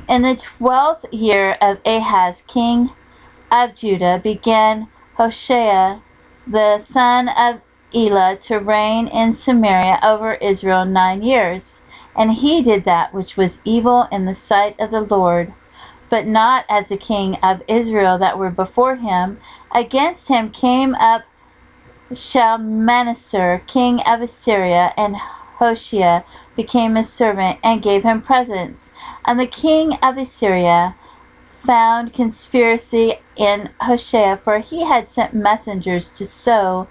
In the 12th year of Ahaz, king of Judah, began Hoshea, the son of Elah, to reign in Samaria over Israel 9 years. And he did that which was evil in the sight of the Lord, but not as the king of Israel that were before him. Against him came up Shalmaneser, king of Assyria, and Hoshea became his servant and gave him presents. And the king of Assyria found conspiracy in Hoshea, for he had sent messengers to So,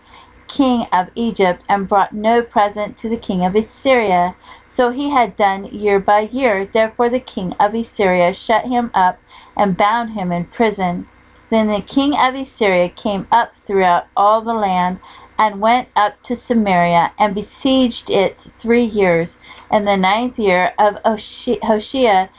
king of Egypt, and brought no present to the king of Assyria. So he had done year by year. Therefore the king of Assyria shut him up and bound him in prison. Then the king of Assyria came up throughout all the land, and went up to Samaria, and besieged it 3 years. In the 9th year of Hoshea,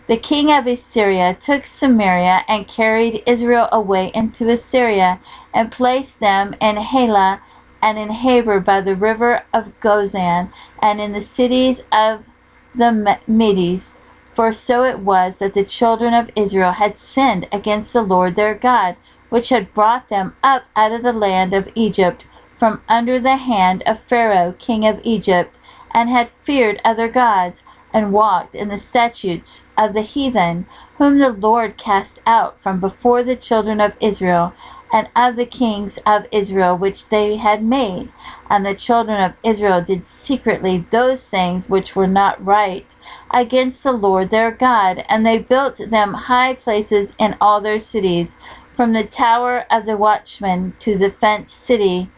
the king of Assyria took Samaria, and carried Israel away into Assyria, and placed them in Halah, and in Habor by the river of Gozan, and in the cities of the Medes. For so it was that the children of Israel had sinned against the Lord their God, which had brought them up out of the land of Egypt, from under the hand of Pharaoh king of Egypt, and had feared other gods, and walked in the statutes of the heathen, whom the Lord cast out from before the children of Israel, and of the kings of Israel which they had made. And the children of Israel did secretly those things which were not right against the Lord their God, and they built them high places in all their cities, from the tower of the watchman to the fenced city.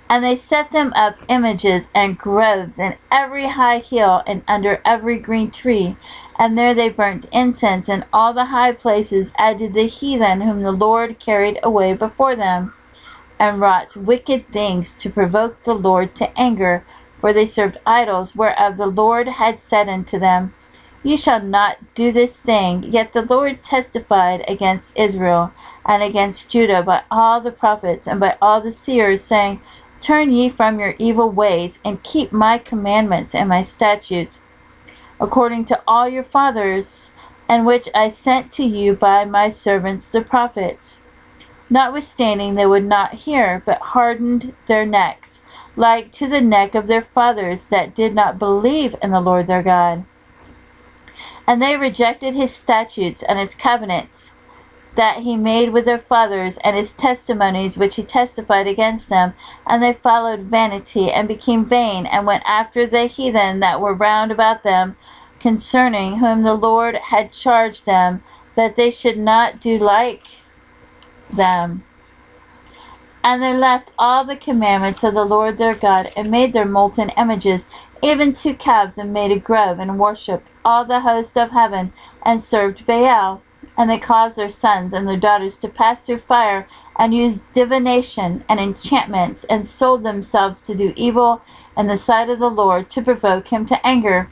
And they set them up images and groves in every high hill and under every green tree. And there they burnt incense in all the high places, as did the heathen whom the Lord carried away before them, and wrought wicked things to provoke the Lord to anger, for they served idols, whereof the Lord had said unto them, Ye shall not do this thing. Yet the Lord testified against Israel and against Judah by all the prophets and by all the seers, saying, Turn ye from your evil ways, and keep my commandments and my statutes, according to all your fathers, and which I sent to you by my servants the prophets. Notwithstanding they would not hear, but hardened their necks, like to the neck of their fathers that did not believe in the Lord their God. And they rejected his statutes and his covenants that he made with their fathers, and his testimonies which he testified against them. And they followed vanity, and became vain, and went after the heathen that were round about them, concerning whom the Lord had charged them, that they should not do like them. And they left all the commandments of the Lord their God, and made their molten images, even 2 calves, and made a grove, and worshipped all the host of heaven, and served Baal. And they caused their sons and their daughters to pass through fire, and used divination and enchantments, and sold themselves to do evil in the sight of the Lord, to provoke him to anger.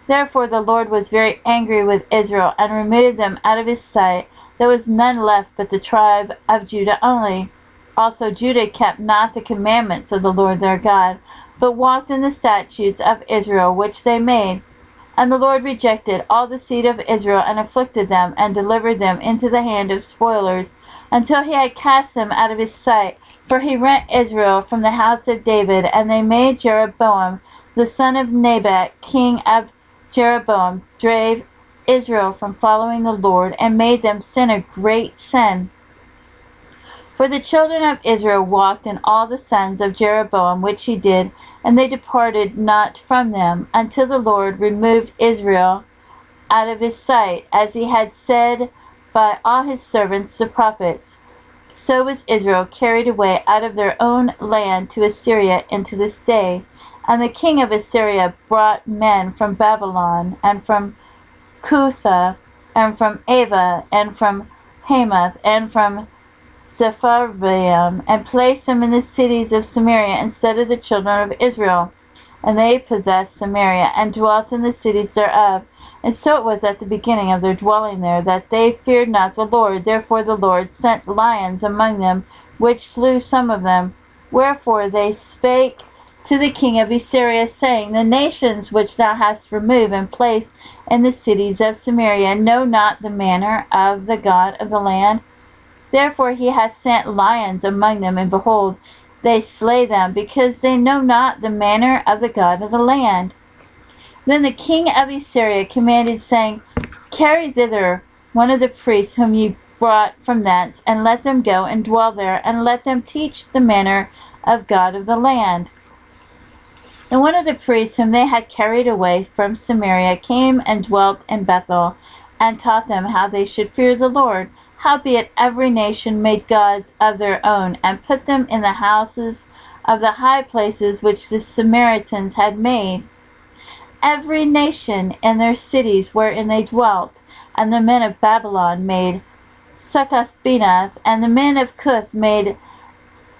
Therefore the Lord was very angry with Israel, and removed them out of his sight. There was none left but the tribe of Judah only. Also Judah kept not the commandments of the Lord their God, but walked in the statutes of Israel which they made. And the Lord rejected all the seed of Israel, and afflicted them, and delivered them into the hand of spoilers, until he had cast them out of his sight. For he rent Israel from the house of David, and they made Jeroboam, the son of Nebat, king of Jeroboam, drave Israel from following the Lord, and made them sin a great sin. For the children of Israel walked in all the sons of Jeroboam which he did, and they departed not from them, until the Lord removed Israel out of his sight, as he had said by all his servants the prophets. So was Israel carried away out of their own land to Assyria into this day. And the king of Assyria brought men from Babylon, and from Cutha, and from Ava, and from Hamath, and from Sepharvaim, and placed them in the cities of Samaria instead of the children of Israel. And they possessed Samaria, and dwelt in the cities thereof. And so it was at the beginning of their dwelling there, that they feared not the Lord. Therefore the Lord sent lions among them, which slew some of them. Wherefore they spake to the king of Assyria, saying, The nations which thou hast removed and placed in the cities of Samaria know not the manner of the God of the land. Therefore he hath sent lions among them, and behold, they slay them, because they know not the manner of the God of the land. Then the king of Assyria commanded, saying, Carry thither one of the priests whom ye brought from thence, and let them go and dwell there, and let them teach the manner of God of the land. And one of the priests whom they had carried away from Samaria came and dwelt in Bethel, and taught them how they should fear the Lord. Howbeit every nation made gods of their own, and put them in the houses of the high places which the Samaritans had made. Every nation in their cities wherein they dwelt. And the men of Babylon made Succoth-Benoth, and the men of Cuth made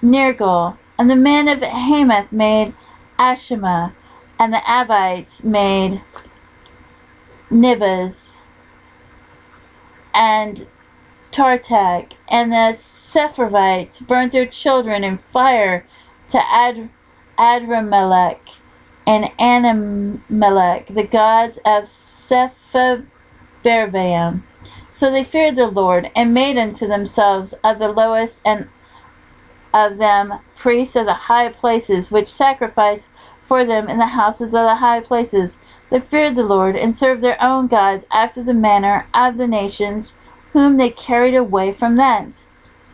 Nergal, and the men of Hamath made Ashima, and the Avites made Nibaz and Tartak, and the Sepharvites burnt their children in fire to Adramelech and Anamelech, the gods of Sepharvaim. So they feared the Lord, and made unto themselves of the lowest and of them priests of the high places, which sacrificed for them in the houses of the high places. They feared the Lord, and served their own gods after the manner of the nations whom they carried away from thence.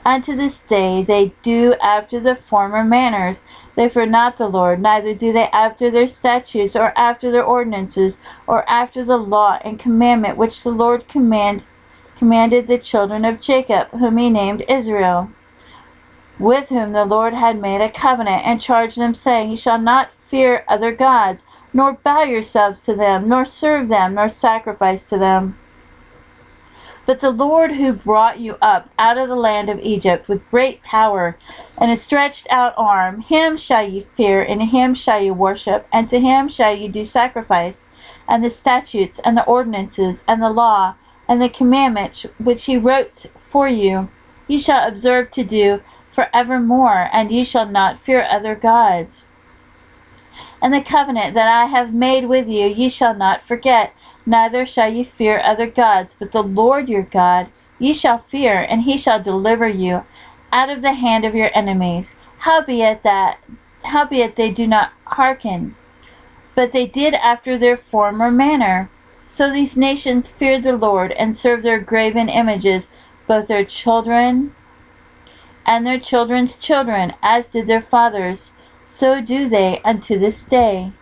Unto this day they do after the former manners. They fear not the Lord, neither do they after their statutes, or after their ordinances, or after the law and commandment which the Lord commanded the children of Jacob, whom he named Israel, with whom the Lord had made a covenant, and charged them, saying, Ye shall not fear other gods, nor bow yourselves to them, nor serve them, nor sacrifice to them. But the Lord who brought you up out of the land of Egypt with great power and a stretched out arm, him shall ye fear, and him shall ye worship, and to him shall ye do sacrifice. And the statutes, and the ordinances, and the law, and the commandments which he wrote for you, ye shall observe to do forevermore, and ye shall not fear other gods. And the covenant that I have made with you ye shall not forget, neither shall ye fear other gods, but the Lord your God ye shall fear, and he shall deliver you out of the hand of your enemies. Howbeit they do not hearken, but they did after their former manner. So these nations feared the Lord, and served their graven images, both their children and their children's children, as did their fathers. So do they unto this day.